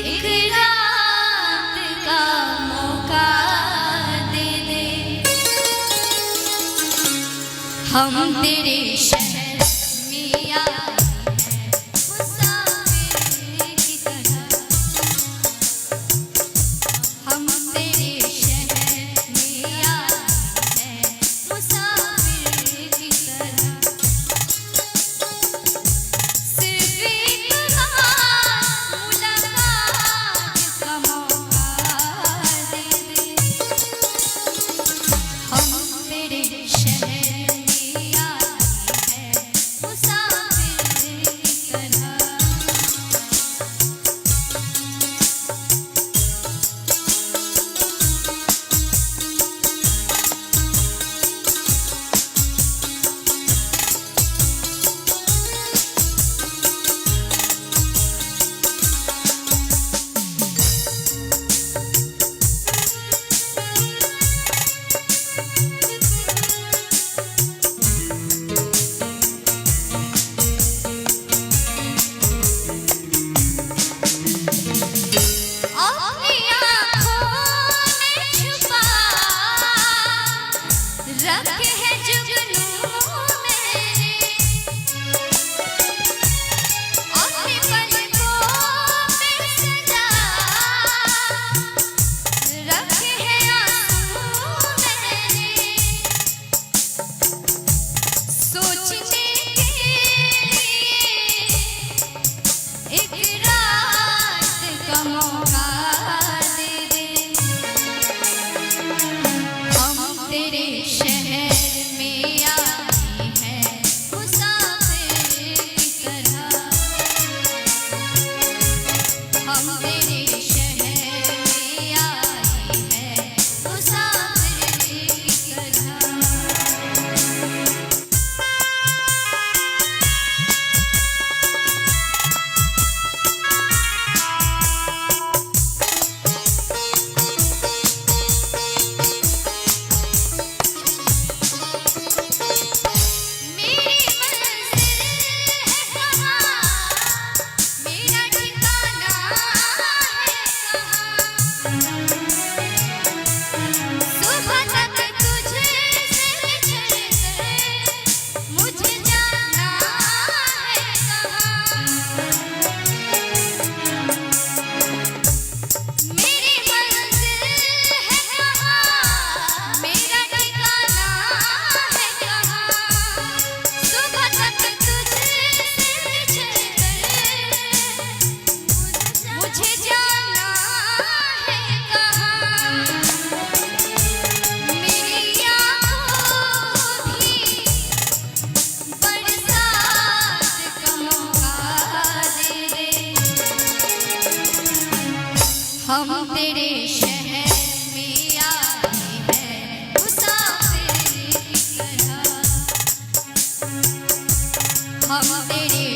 एक रात का मौका दे दे, हम तेरे शहर में आए हैं मुसाफिर की तरह, हम तेरे शहर में आए हैं मुसाफिर की तरह। सिर्फ एक बार मुलाकात का मौका दे दे, हम तेरे शहर में आए हैं मुसाफिर की तरह। अपनी आँखों में छुपा रखे हैं जुगनू मेरे, अपनी पलकों में सजा रखे हैं आंसू मेरे, सोचने के लिए एक रात का मौका दे दे, हम तेरे शहर में आए हैं मुसाफिर की तरह, हम तेरे शहर में आए हैं मुसाफिर की तरह। मेरी मंजिल है कहाँ, मेरा ठिकाना है कहाँ, सुबह तक तुझे से बिछड़कर मुझे जाना है कहाँ। मेरी मंजिल है कहाँ, मेरा ठिकाना है कहाँ, सुबह तक तुझे से बिछड़कर मुझे जाना है कहाँ। मेरी आँखों भी बरसात का मौका दे दे, हम तेरे शहर में आए हैं मुसाफिर की तरह, हम तेरे